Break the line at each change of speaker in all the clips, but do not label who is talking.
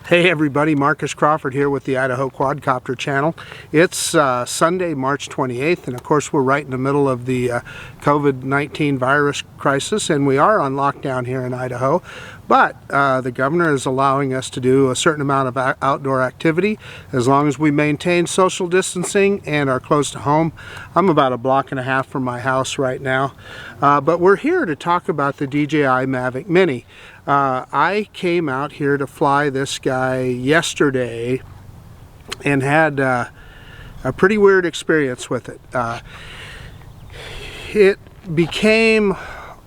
Hey everybody, Marcus Crawford here with the Idaho Quadcopter channel. It's Sunday, March 28th, and of course we're right in the middle of the COVID-19 virus crisis, and we are on lockdown here in Idaho. But the governor is allowing us to do a certain amount of outdoor activity as long as we maintain social distancing and are close to home. I'm about a block and a half from my house right now. But we're here to talk about the DJI Mavic Mini. I came out here to fly this guy yesterday and had a pretty weird experience with it. It became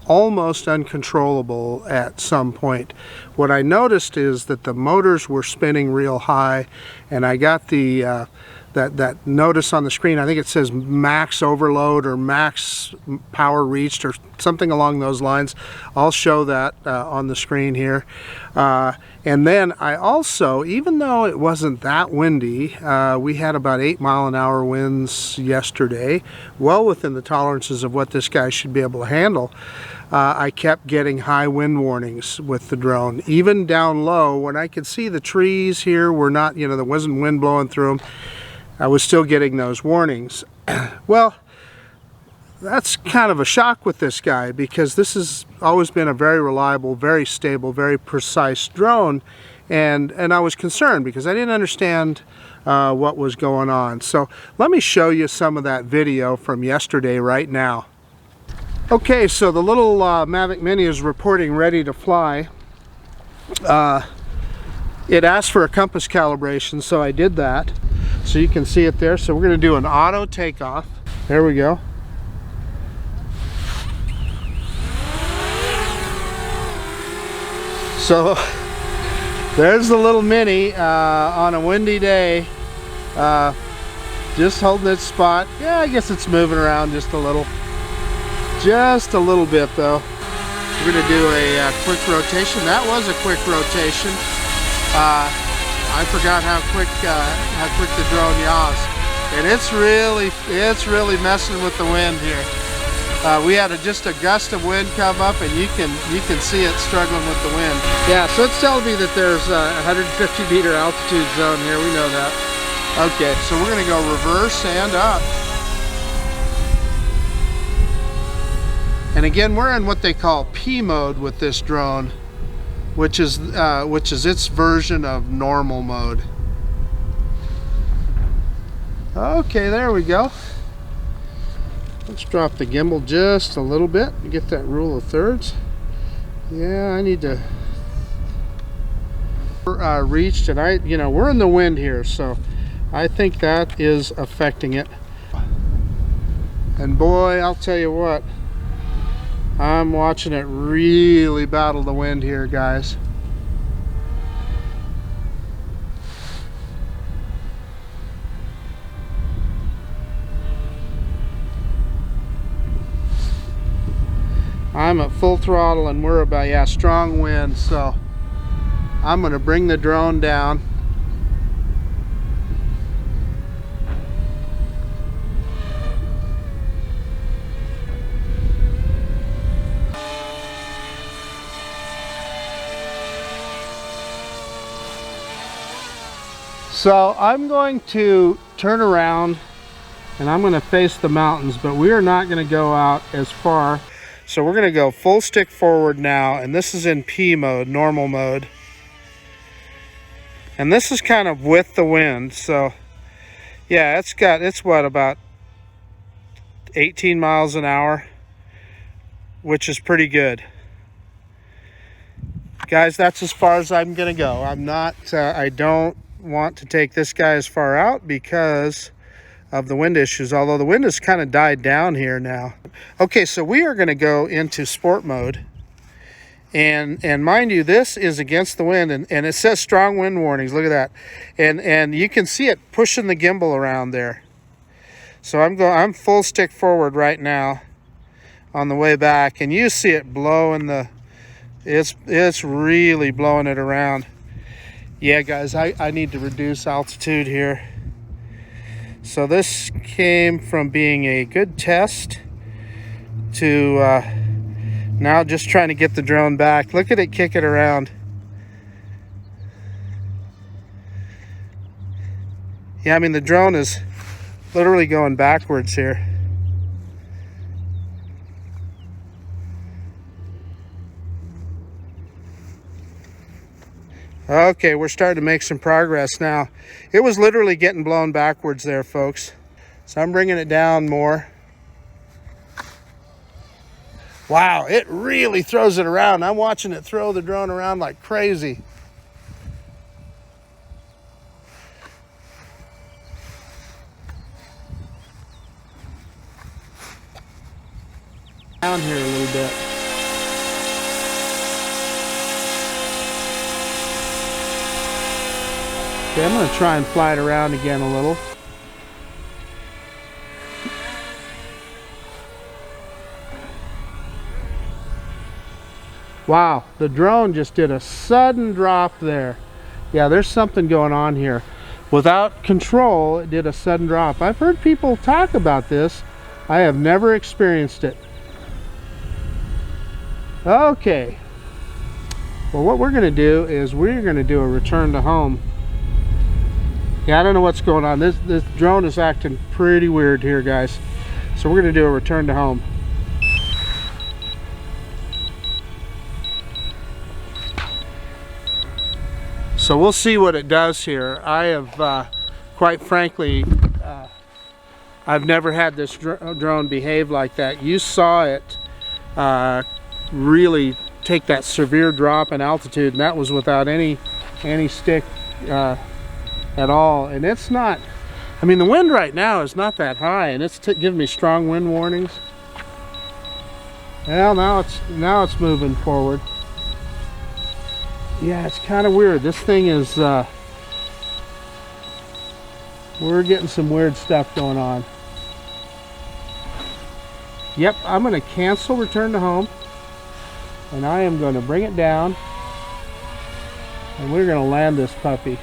almost uncontrollable at some point. What I noticed is that the motors were spinning real high, and I got the that notice on the screen. I think it says max overload or max power reached or something along those lines. I'll show that on the screen here. And then I also, even though it wasn't that windy, we had about 8-mile-an-hour winds yesterday, well within the tolerances of what this guy should be able to handle. I kept getting high wind warnings with the drone. Even down low, when I could see the trees here were not, there wasn't wind blowing through them, I was still getting those warnings. Well, that's kind of a shock with this guy, because this has always been a very reliable, very stable, very precise drone, and I was concerned because I didn't understand what was going on. So let me show you some of that video from yesterday right now. Okay, so the little Mavic Mini is reporting ready to fly. It asked for a compass calibration, so I did that. So you can see it there. So we're going to do an auto takeoff. There we go. So there's the little Mini on a windy day, just holding its spot. Yeah, I guess it's moving around just a little bit though. We're going to do a quick rotation. That was a quick rotation. I forgot how quick the drone yaws, and it's really messing with the wind here. We had just a gust of wind come up, and you can see it struggling with the wind. Yeah, so it's telling me that there's a 150-meter altitude zone here. We know that. Okay, so we're going to go reverse and up. And again, we're in what they call P mode with this drone, which is its version of normal mode. Okay, there we go. Let's drop the gimbal just a little bit and get that rule of thirds. Yeah, I need to reached, and we're in the wind here, so I think that is affecting it. And boy, I'll tell you what, I'm watching it really battle the wind here, guys. I'm at full throttle, and we're about, strong wind, so I'm going to bring the drone down. So I'm going to turn around and I'm going to face the mountains, but we are not going to go out as far. So we're going to go full stick forward now, and this is in P mode, normal mode. And this is kind of with the wind, so yeah, it's what, about 18 miles an hour, which is pretty good. Guys, that's as far as I'm going to go. I don't want to take this guy as far out because of the wind issues, although the wind has kind of died down here now. Okay, so we are going to go into sport mode, and mind you, this is against the wind, and it says strong wind warnings. Look at that, and you can see it pushing the gimbal around there. So I'm full stick forward right now on the way back, and you see it blowing it's really blowing it around. Yeah, guys, I need to reduce altitude here. So this came from being a good test to now just trying to get the drone back. Look at it kick it around. Yeah, I mean, the drone is literally going backwards here. Okay, we're starting to make some progress now. It was literally getting blown backwards there, folks. So I'm bringing it down more. Wow, it really throws it around. I'm watching it throw the drone around like crazy. Down here a little bit. Okay, I'm going to try and fly it around again a little. Wow, the drone just did a sudden drop there. Yeah, there's something going on here. Without control, it did a sudden drop. I've heard people talk about this. I have never experienced it. Okay. Well, what we're going to do is we're going to do a return to home. Yeah, I don't know what's going on. This drone is acting pretty weird here, guys. So we're going to do a return to home. So we'll see what it does here. I have, quite frankly, I've never had this drone behave like that. You saw it really take that severe drop in altitude, and that was without any stick at all. And it's not, I mean, the wind right now is not that high, and it's giving me strong wind warnings. Well, now it's moving forward. Yeah, it's kind of weird. This thing is, we're getting some weird stuff going on. Yep, I'm going to cancel return to home, and I am going to bring it down, and we're going to land this puppy.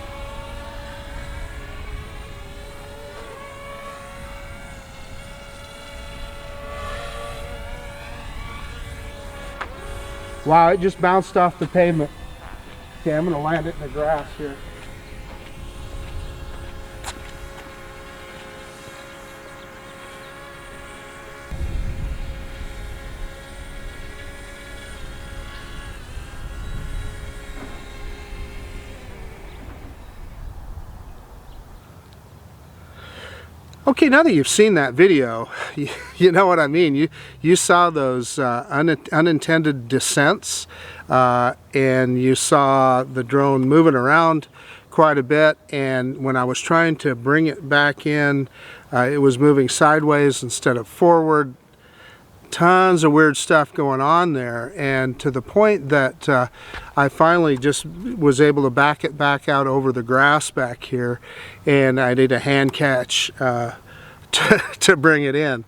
Wow, it just bounced off the pavement. Okay, I'm going to land it in the grass here. Okay, now that you've seen that video, you know what I mean. You saw those unintended descents, and you saw the drone moving around quite a bit, and when I was trying to bring it back in, it was moving sideways instead of forward. Tons of weird stuff going on there, and to the point that I finally just was able to back it back out over the grass back here, and I did a hand catch to bring it in.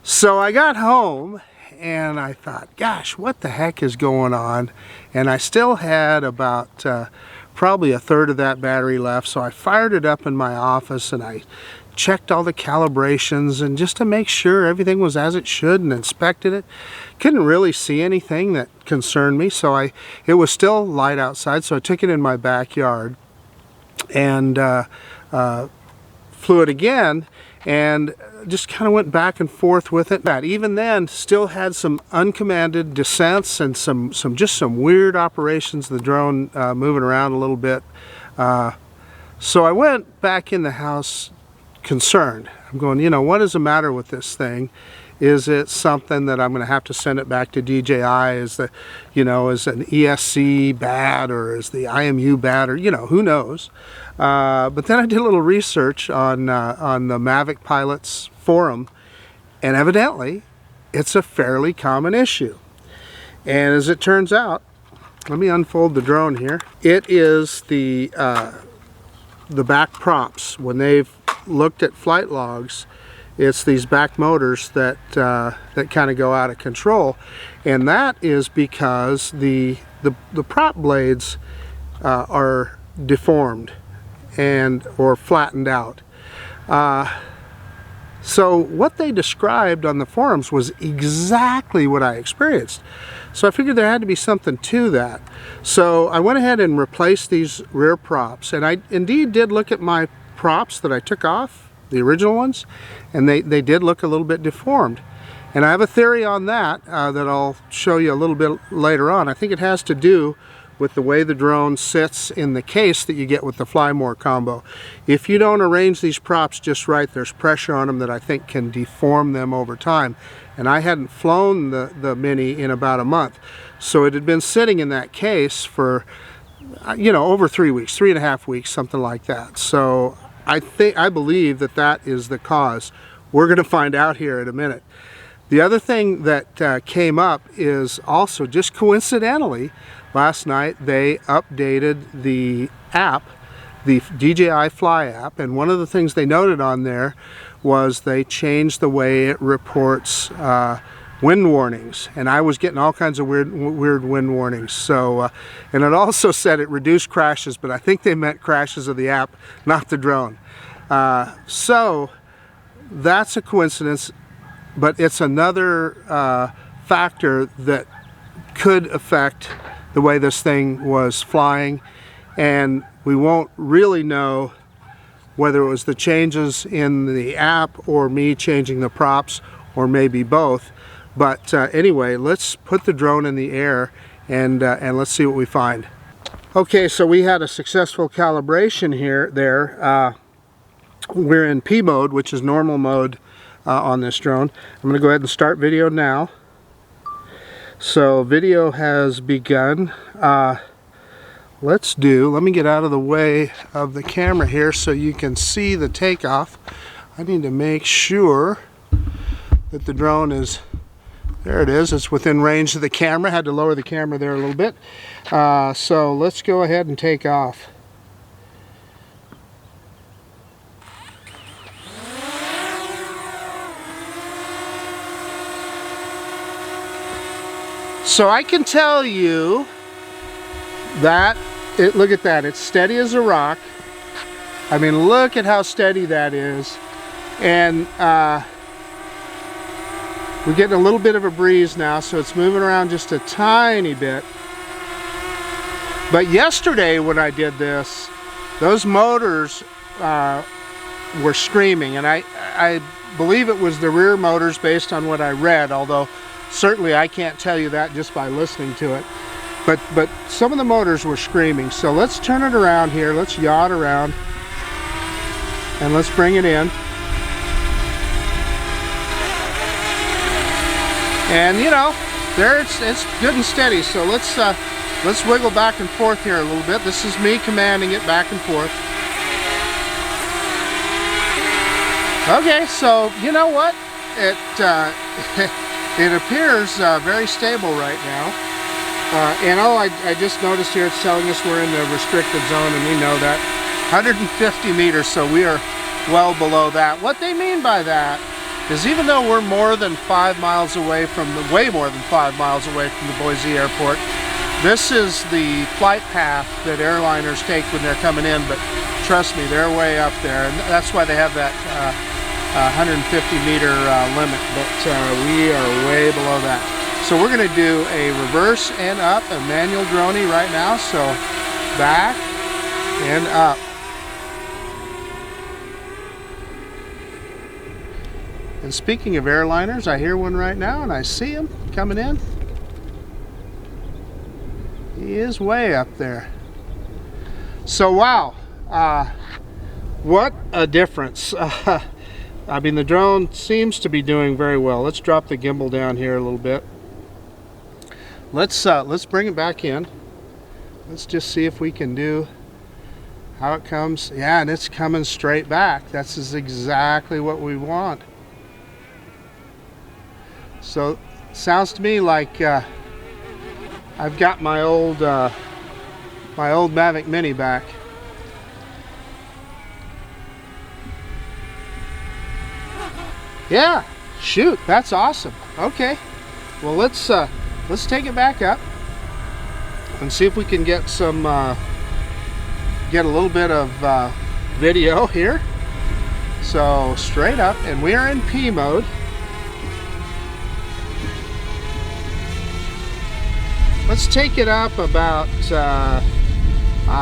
So I got home and I thought, gosh, what the heck is going on? And I still had about probably a third of that battery left, so I fired it up in my office and I checked all the calibrations and just to make sure everything was as it should, and inspected it. Couldn't really see anything that concerned me, so it was still light outside, so I took it in my backyard and flew it again, and just kind of went back and forth with it. But even then, still had some uncommanded descents and some weird operations, the drone moving around a little bit. So I went back in the house concerned. I'm going, you know, what is the matter with this thing? Is it something that I'm going to have to send it back to DJI? Is the, you know, is an ESC bad, or is the IMU bad, or, you know, who knows? But then I did a little research on the Mavic Pilots forum, and evidently it's a fairly common issue. And as it turns out, let me unfold the drone here. It is the back props. When they've looked at flight logs, it's these back motors that kind of go out of control, and that is because the prop blades are deformed or flattened out. So what they described on the forums was exactly what I experienced. So I figured there had to be something to that. So I went ahead and replaced these rear props, and I indeed did look at my props that I took off, the original ones, and they did look a little bit deformed. And I have a theory on that that I'll show you a little bit later on. I think it has to do with the way the drone sits in the case that you get with the Fly More combo. If you don't arrange these props just right, there's pressure on them that I think can deform them over time. And I hadn't flown the Mini in about a month, so it had been sitting in that case for, you know, over 3 weeks, 3.5 weeks, something like that. So I believe that that is the cause. We're going to find out here in a minute. The other thing that came up is also just coincidentally, last night they updated the app, the DJI Fly app, and one of the things they noted on there was they changed the way it reports wind warnings, and I was getting all kinds of weird wind warnings. So, and it also said it reduced crashes, but I think they meant crashes of the app, not the drone. So that's a coincidence, but it's another factor that could affect the way this thing was flying, and we won't really know whether it was the changes in the app or me changing the props, or maybe both. But anyway, let's put the drone in the air and let's see what we find. Okay, so we had a successful calibration there. We're in P mode, which is normal mode on this drone. I'm going to go ahead and start video now. So video has begun. Let me get out of the way of the camera here so you can see the takeoff. I need to make sure that the drone is, there it is, it's within range of the camera. Had to lower the camera there a little bit. So let's go ahead and take off. So I can tell you that, look at that, it's steady as a rock. I mean, look at how steady that is. And we're getting a little bit of a breeze now, so it's moving around just a tiny bit. But yesterday when I did this, those motors were screaming, and I believe it was the rear motors based on what I read, although certainly I can't tell you that just by listening to it. But some of the motors were screaming. So let's turn it around here. Let's yaw it around. And let's bring it in. And you know, there it's good and steady. So let's wiggle back and forth here a little bit. This is me commanding it back and forth. Okay, so you know what? It appears very stable right now. And I just noticed here it's telling us we're in the restricted zone, and we know that. 150 meters, so we are well below that. What they mean by that is even though we're more than 5 miles away from way more than 5 miles away from the Boise airport, this is the flight path that airliners take when they're coming in, but trust me, they're way up there, and that's why they have that 150 meter limit, but we are way below that. So we're going to do a reverse and up, a manual droney right now, so back and up. And speaking of airliners, I hear one right now and I see him coming in. He is way up there. So wow, what a difference. I mean, the drone seems to be doing very well. Let's drop the gimbal down here a little bit. Let's bring it back in. Let's just see if we can do how it comes. Yeah, and it's coming straight back. That's exactly what we want. So sounds to me like I've got my old Mavic Mini back. Yeah, shoot, that's awesome. Okay, well let's take it back up and see if we can get some get a little bit of video here. So straight up, and we are in P mode. Let's take it up about I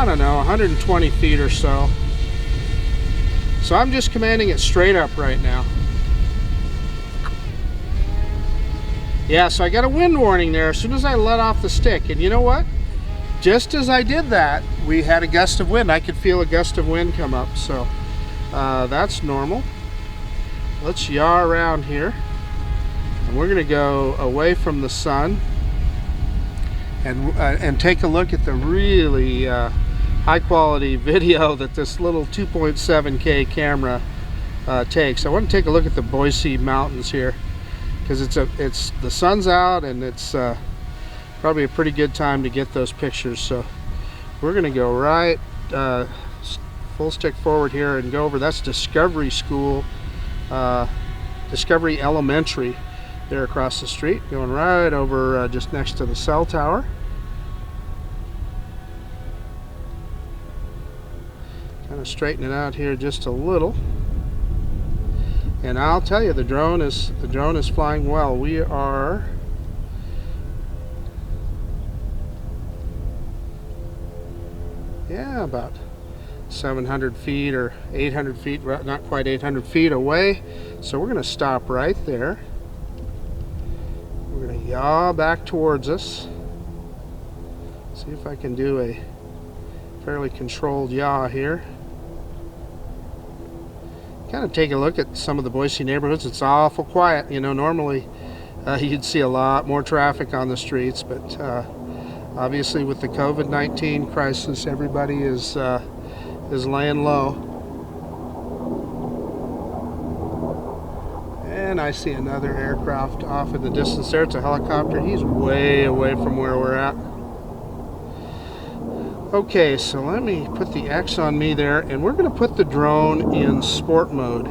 don't know, 120 feet or so. So I'm just commanding it straight up right now. Yeah, so I got a wind warning there as soon as I let off the stick. And you know what? Just as I did that, we had a gust of wind. I could feel a gust of wind come up, so that's normal. Let's yaw around here. And we're gonna go away from the sun and take a look at the really high quality video that this little 2.7K camera takes. I want to take a look at the Boise Mountains here, because it's the sun's out and it's probably a pretty good time to get those pictures. So we're gonna go right full stick forward here and go over. That's Discovery School, Discovery Elementary there across the street, going right over just next to the cell tower. Kind of straighten it out here just a little. And I'll tell you, the drone is flying well. We are about 700 feet or 800 feet, not quite 800 feet away. So we're going to stop right there. We're going to yaw back towards us. See if I can do a fairly controlled yaw here. Kind of take a look at some of the Boise neighborhoods. It's awful quiet. You know, normally you'd see a lot more traffic on the streets, but obviously with the COVID-19 crisis, everybody is laying low. And I see another aircraft off in the distance there. It's a helicopter. He's way away from where we're at. Okay, so let me put the X on me there, and we're going to put the drone in sport mode.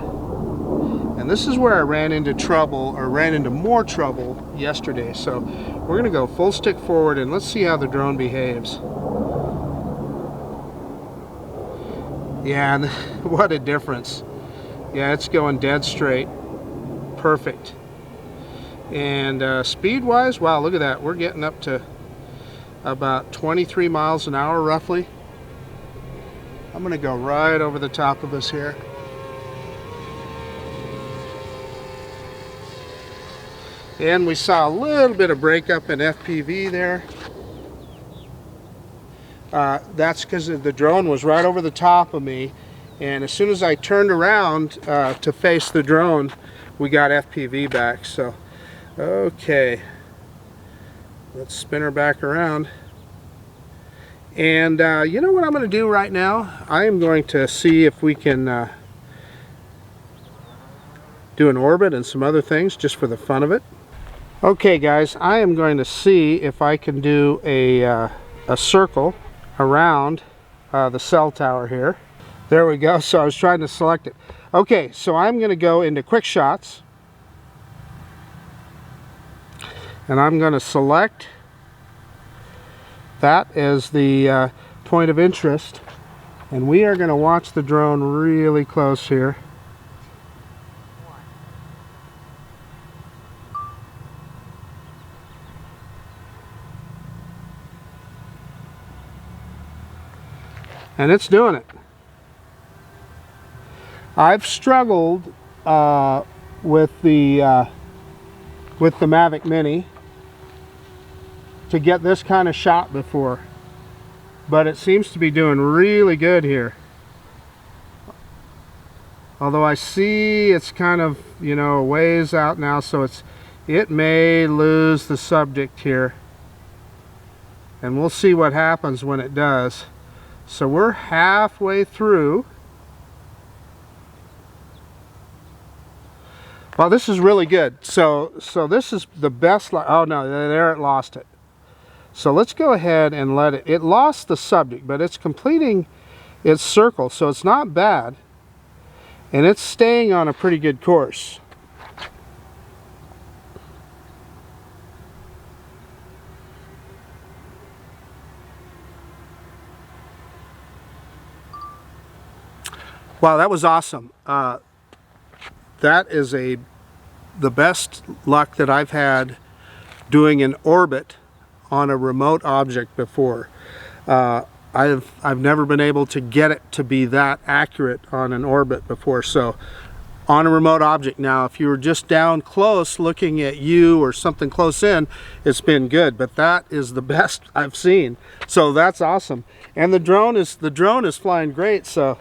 And this is where I ran into trouble, or ran into more trouble yesterday. So we're going to go full stick forward and let's see how the drone behaves. Yeah, and what a difference. Yeah, it's going dead straight. Perfect. And speed wise, wow, look at that. We're getting up to about 23 miles an hour roughly. I'm going to go right over the top of us here. And we saw a little bit of breakup in FPV there. That's because the drone was right over the top of me, and as soon as I turned around to face the drone, we got FPV back. So okay, let's spin her back around. And you know what I'm going to do right now? I am going to see if we can do an orbit and some other things just for the fun of it. Okay guys, I am going to see if I can do a circle around the cell tower here. There we go. So I was trying to select it. Okay, so I'm going to go into quick shots, and I'm going to select that as the point of interest, and we are going to watch the drone really close here. And it's doing it. I've struggled with the Mavic Mini to get this kind of shot before, but it seems to be doing really good here. Although I see it's kind of, you know, a ways out now, so it may lose the subject here, and we'll see what happens when it does. So we're halfway through. Well, this is really good. So this is the best. Oh no, there it lost it. So let's go ahead and let it. It lost the subject, but it's completing its circle, so it's not bad, and it's staying on a pretty good course. Wow, that was awesome. That is the best luck that I've had doing an orbit on a remote object before. I I've never been able to get it to be that accurate on an orbit before. So on a remote object now, if you were just down close looking at you or something close in, it's been good, but that is the best I've seen. So that's awesome. And the drone is flying great. So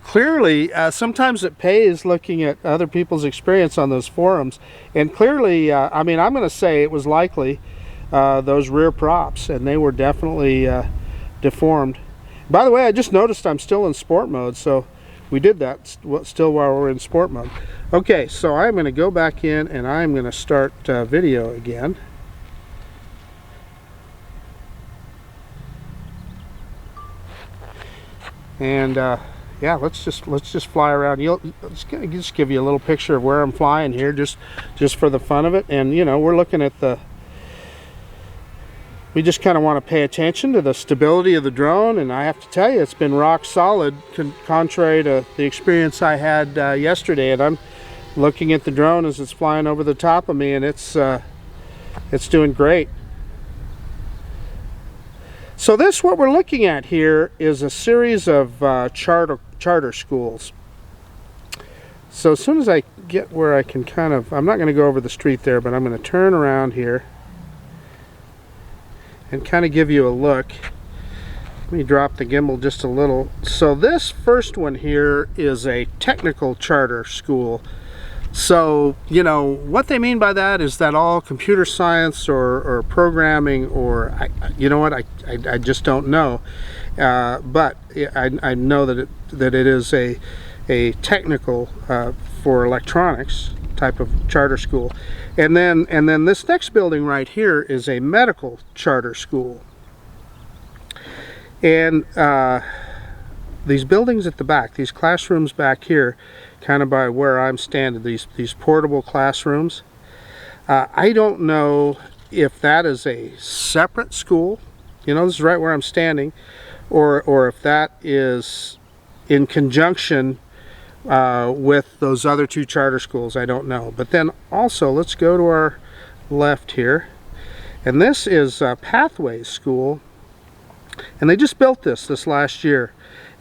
clearly, sometimes it pays looking at other people's experience on those forums. And clearly, I mean, I'm going to say it was likely those rear props, and they were definitely deformed. By the way, I just noticed I'm still in sport mode, so we did that still while we're in sport mode. Okay, so I'm going to go back in and I'm going to start video again. And yeah, let's just fly around. Let's just give you a little picture of where I'm flying here, just for the fun of it. And you know, we're looking at we just kind of want to pay attention to the stability of the drone, and I have to tell you, it's been rock solid, contrary to the experience I had yesterday. And I'm looking at the drone as it's flying over the top of me, and it's doing great. So what we're looking at here is a series of charter schools. So as soon as I get where I can I'm not going to go over the street there, but I'm going to turn around here and kind of give you a look. Let me drop the gimbal just a little. So this first one here is a technical charter school. So, you know, what they mean by that is that all computer science or programming, or you know what, I just don't know. But I know that it is a technical for electronics type of charter school. And then this next building right here is a medical charter school. And these buildings at the back, these classrooms back here, kind of by where I'm standing, these portable classrooms, I don't know if that is a separate school, you know, this is right where I'm standing, or if that is in conjunction with those other two charter schools. I don't know. But then also, let's go to our left here, and this is Pathways School, and they just built this last year,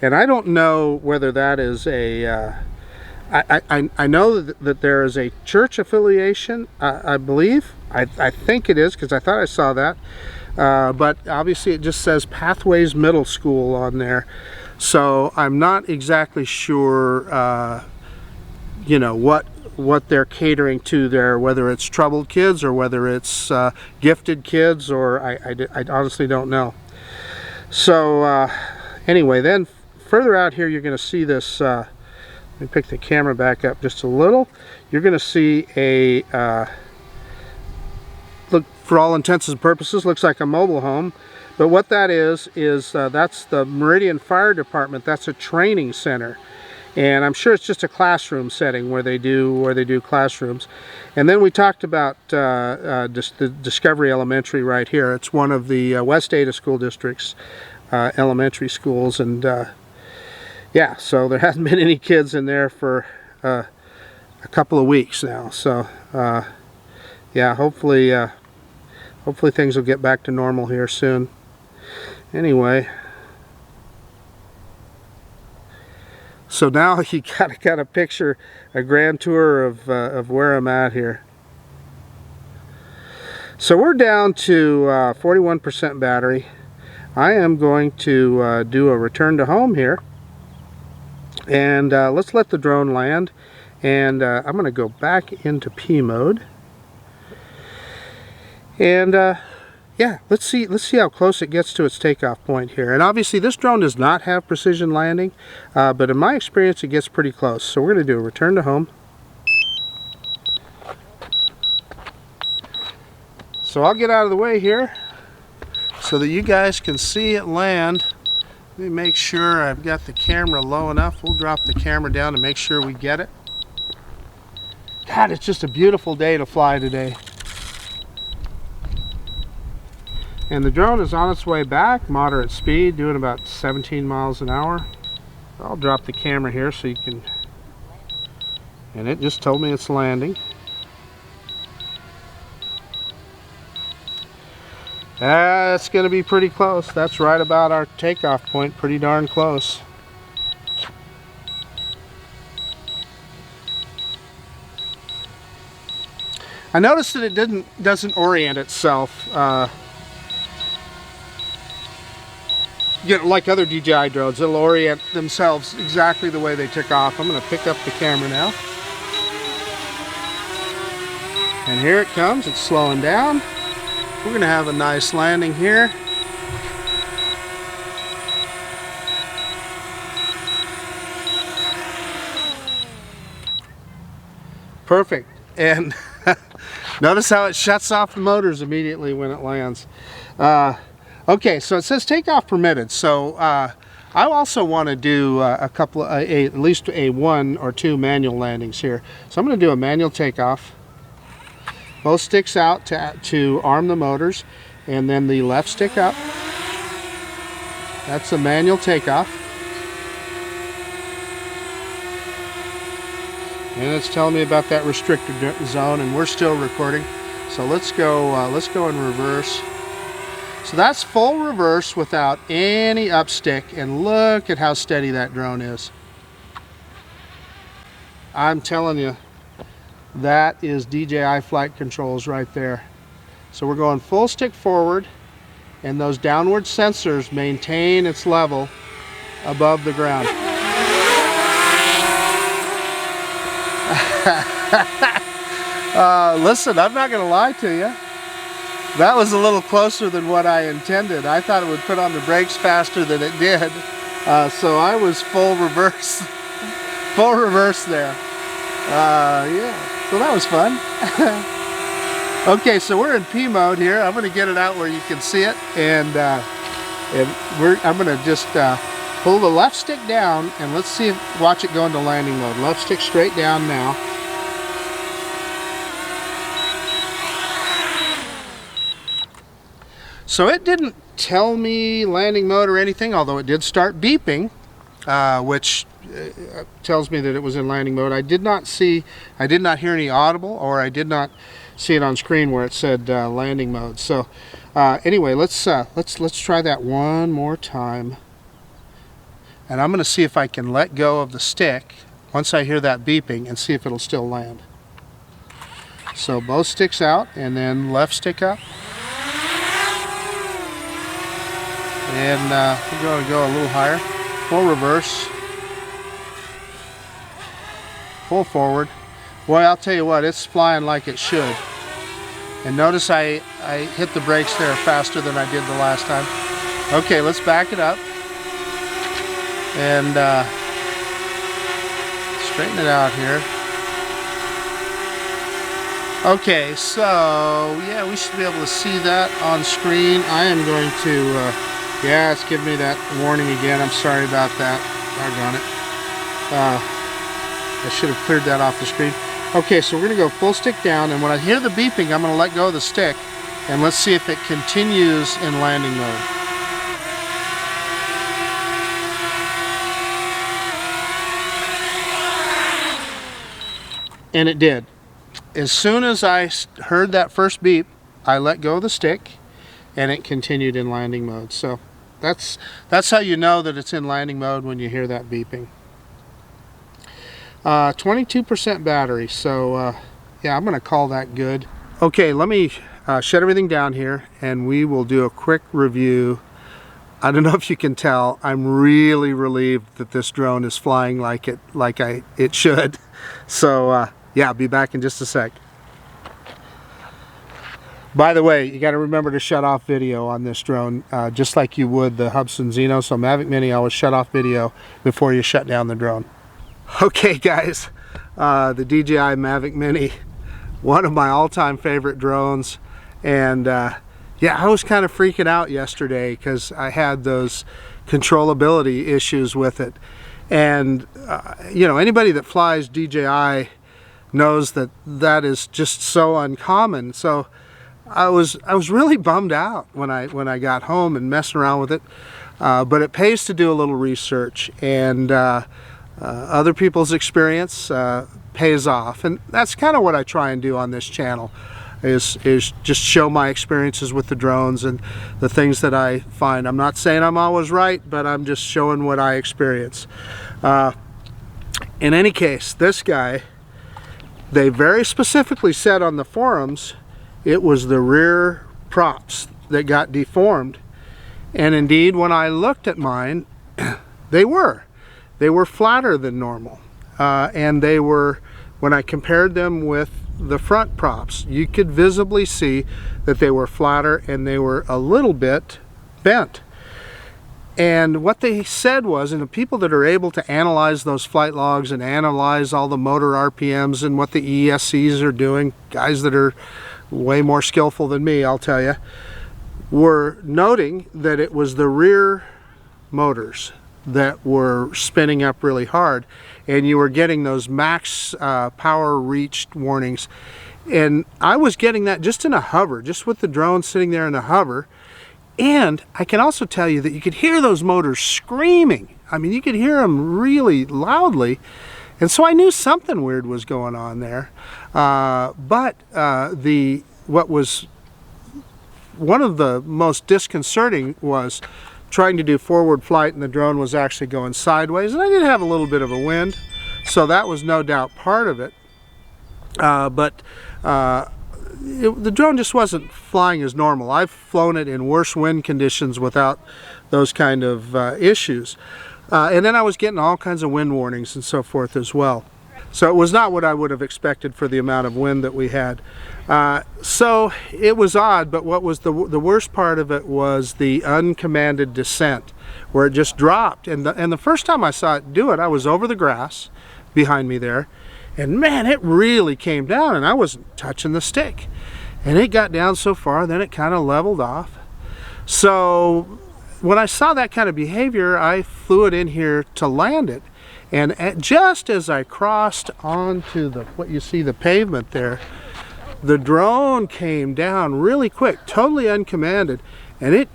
and I don't know whether that is a I know that there is a church affiliation, I believe. I think it is, because I thought I saw that, but obviously it just says Pathways Middle School on there. So I'm not exactly sure, you know, what they're catering to there, whether it's troubled kids or whether it's gifted kids, or I honestly don't know. So anyway, then further out here, you're going to see this. Let me pick the camera back up just a little. You're going to see a look, for all intents and purposes, looks like a mobile home. But what that is that's the Meridian Fire Department. That's a training center, and I'm sure it's just a classroom setting where they do classrooms. And then we talked about the Discovery Elementary right here. It's one of the West Ada School District's elementary schools, and yeah, so there hasn't been any kids in there for a couple of weeks now. So yeah, hopefully things will get back to normal here soon. Anyway, so now you gotta picture a grand tour of where I'm at here. So we're down to 41% battery. I am going to do a return to home here, and let's let the drone land, and I'm going to go back into P mode, and yeah, let's see how close it gets to its takeoff point here. And obviously this drone does not have precision landing, but in my experience it gets pretty close. So we're going to do a return to home. So I'll get out of the way here so that you guys can see it land. Let me make sure I've got the camera low enough. We'll drop the camera down to make sure we get it. God, it's just a beautiful day to fly today. And the drone is on its way back, moderate speed, doing about 17 miles an hour. I'll drop the camera here so you can, and it just told me it's landing. That's going to be pretty close. That's right about our takeoff point, pretty darn close. I noticed that it doesn't orient itself like other DJI drones. It'll orient themselves exactly the way they took off. I'm going to pick up the camera now. And here it comes. It's slowing down. We're going to have a nice landing here. Perfect. And notice how it shuts off the motors immediately when it lands. Okay, so it says takeoff permitted. So I also want to do a couple of, at least a 1 or 2 manual landings here. So I'm going to do a manual takeoff. Both sticks out to arm the motors, and then the left stick up. That's a manual takeoff. And it's telling me about that restricted zone, and we're still recording. So let's go in reverse. So that's full reverse without any upstick, and look at how steady that drone is. I'm telling you, that is DJI flight controls right there. So we're going full stick forward, and those downward sensors maintain its level above the ground. Listen, I'm not going to lie to you. That was a little closer than what I intended. I thought it would put on the brakes faster than it did. So I was full reverse. Full reverse there. Yeah. So that was fun. Okay, so we're in P mode here. I'm going to get it out where you can see it, and I'm going to just pull the left stick down, and let's see watch it go into landing mode. Left stick straight down now. So it didn't tell me landing mode or anything, although it did start beeping, which tells me that it was in landing mode. I did not hear any audible, or I did not see it on screen where it said landing mode. So anyway, let's try that one more time. And I'm going to see if I can let go of the stick once I hear that beeping and see if it'll still land. So both sticks out, and then left stick up. And we're going to go a little higher. Full reverse. Full forward. Boy, I'll tell you what, it's flying like it should. And notice I hit the brakes there faster than I did the last time. Okay, let's back it up. And straighten it out here. Okay, so yeah, we should be able to see that on screen. I am going to, yeah, it's giving me that warning again. I'm sorry about that. Doggone it. I should have cleared that off the screen. Okay, so we're going to go full stick down, and when I hear the beeping, I'm going to let go of the stick, and let's see if it continues in landing mode. And it did. As soon as I heard that first beep, I let go of the stick, and it continued in landing mode. So that's how you know that it's in landing mode, when you hear that beeping. 22% battery, so yeah, I'm going to call that good. Okay, let me shut everything down here, and we will do a quick review. I don't know if you can tell, I'm really relieved that this drone is flying like it should. So yeah, I'll be back in just a sec. By the way, you got to remember to shut off video on this drone, just like you would the Hubsan Zeno. So Mavic Mini, always shut off video before you shut down the drone. Okay guys, the DJI Mavic Mini, one of my all-time favorite drones, and yeah, I was kind of freaking out yesterday because I had those controllability issues with it. And you know, anybody that flies DJI knows that that is just so uncommon. So I was really bummed out when I got home and messing around with it. But it pays to do a little research, and other people's experience pays off, and that's kind of what I try and do on this channel. is just show my experiences with the drones and the things that I find. I'm not saying I'm always right, but I'm just showing what I experience. In any case, this guy, they very specifically said on the forums it was the rear props that got deformed, and indeed when I looked at mine, they were flatter than normal, and they were, when I compared them with the front props, you could visibly see that they were flatter and they were a little bit bent. And what they said was, and the people that are able to analyze those flight logs and analyze all the motor RPMs and what the ESCs are doing, guys that are way more skillful than me, I'll tell you, were noting that it was the rear motors that were spinning up really hard, and you were getting those max power reached warnings. And I was getting that just in a hover, just with the drone sitting there in a hover. And I can also tell you that you could hear those motors screaming. I mean, you could hear them really loudly. And so I knew something weird was going on there. What was one of the most disconcerting was trying to do forward flight, and the drone was actually going sideways. And I did have a little bit of a wind, so that was no doubt part of it. The drone just wasn't flying as normal. I've flown it in worse wind conditions without those kind of issues. And then I was getting all kinds of wind warnings and so forth as well. So it was not what I would have expected for the amount of wind that we had. So it was odd, but what was the worst part of it was the uncommanded descent, where it just dropped. And the first time I saw it do it, I was over the grass behind me there. And man, it really came down, and I wasn't touching the stick. And it got down so far, then it kind of leveled off. So when I saw that kind of behavior, I flew it in here to land it. And just as I crossed onto what you see, the pavement there, the drone came down really quick, totally uncommanded, and it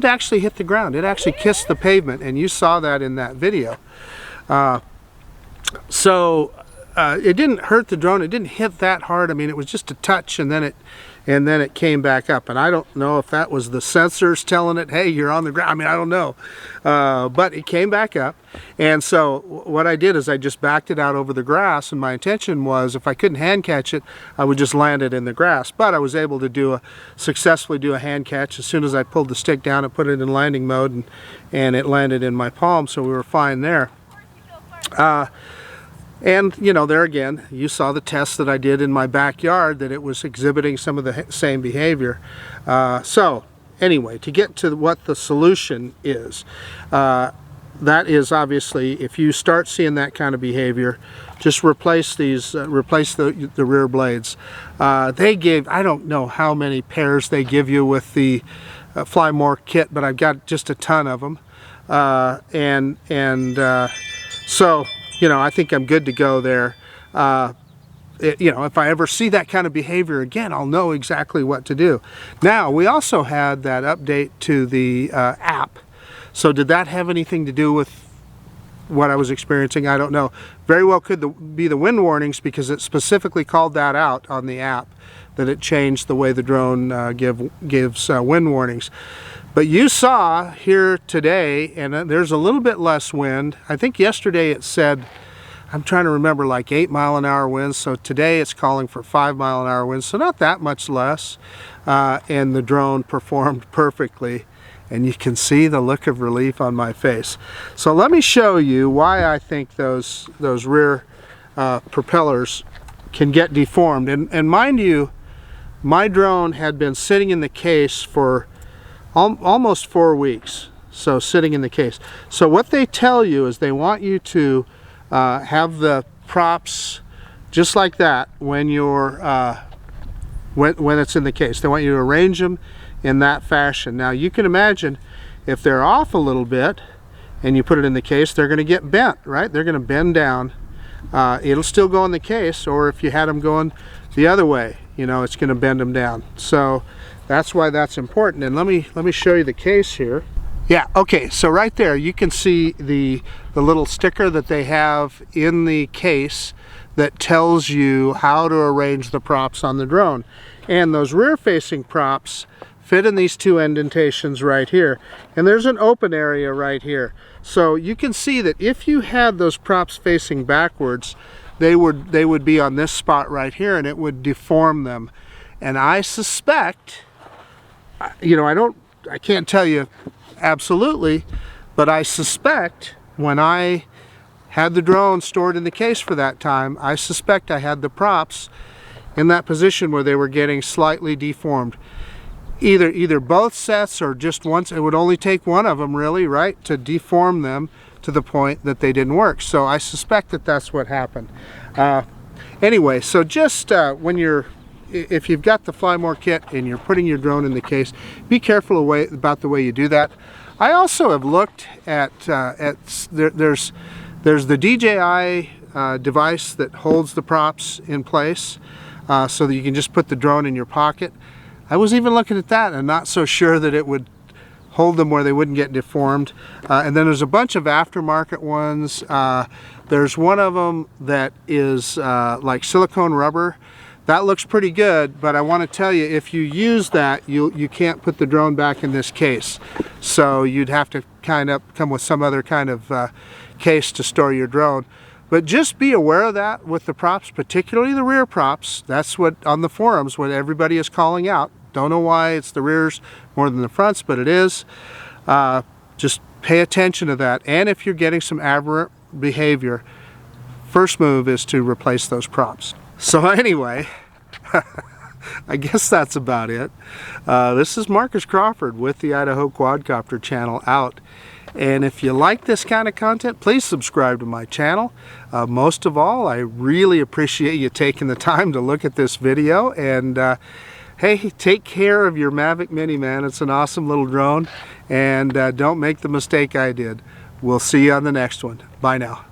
actually hit the ground. It actually kissed the pavement, and you saw that in that video. It didn't hurt the drone. It didn't hit that hard. I mean, it was just a touch, and then it came back up. And I don't know if that was the sensors telling it, hey, you're on the ground. I mean, I don't know. But it came back up. And so what I did is I just backed it out over the grass, and my intention was, if I couldn't hand catch it, I would just land it in the grass. But I was able to successfully do a hand catch. As soon as I pulled the stick down and put it in landing mode, and it landed in my palm, so we were fine there. And, you know, there again, you saw the test that I did in my backyard, that it was exhibiting some of the same behavior. So, anyway, to get to what the solution is, that is obviously, if you start seeing that kind of behavior, just replace the rear blades. They gave, I don't know how many pairs they give you with the Fly More kit, but I've got just a ton of them. So, you know, I think I'm good to go there. You know, if I ever see that kind of behavior again, I'll know exactly what to do. Now, we also had that update to the app. So did that have anything to do with what I was experiencing? I don't know. Very well could be the wind warnings, because it specifically called that out on the app, that it changed the way the drone gives wind warnings. But you saw here today, and there's a little bit less wind. I think yesterday it said, I'm trying to remember, like 8-mile-an-hour winds. So today it's calling for 5-mile-an-hour winds, so not that much less. And the drone performed perfectly. And you can see the look of relief on my face. So let me show you why I think those rear propellers can get deformed. And mind you, my drone had been sitting in the case for almost 4 weeks, so sitting in the case. So what they tell you is they want you to have the props just like that when you're when it's in the case. They want you to arrange them in that fashion. Now you can imagine if they're off a little bit and you put it in the case, they're going to get bent, right? They're going to bend down. It'll still go in the case, or if you had them going the other way, you know, it's going to bend them down. So that's why that's important. And let me show you the case here. Yeah, okay, so right there you can see the little sticker that they have in the case that tells you how to arrange the props on the drone. And those rear-facing props fit in these two indentations right here. And there's an open area right here. So you can see that if you had those props facing backwards, they would be on this spot right here, and it would deform them. And I suspect, you know, I can't tell you absolutely, but I suspect when I had the drone stored in the case for that time, I suspect I had the props in that position where they were getting slightly deformed. Either both sets or just once. It would only take one of them, really, right, to deform them to the point that they didn't work. So I suspect that that's what happened. Anyway, so just if you've got the Fly More kit and you're putting your drone in the case, be careful about the way you do that. I also have looked at there's the DJI device that holds the props in place so that you can just put the drone in your pocket. I was even looking at that and not so sure that it would hold them where they wouldn't get deformed. And then there's a bunch of aftermarket ones. There's one of them that is like silicone rubber. That looks pretty good, but I want to tell you, if you use that, you can't put the drone back in this case. So you'd have to kind of come with some other kind of case to store your drone. But just be aware of that with the props, particularly the rear props. That's what, on the forums, what everybody is calling out. Don't know why it's the rears more than the fronts, but it is. Just pay attention to that. And if you're getting some aberrant behavior, first move is to replace those props. So anyway, I guess that's about it. This is Marcus Crawford with the Idaho Quadcopter channel out. And if you like this kind of content, please subscribe to my channel. Most of all, I really appreciate you taking the time to look at this video. And hey, take care of your Mavic Mini, man. It's an awesome little drone. And don't make the mistake I did. We'll see you on the next one. Bye now.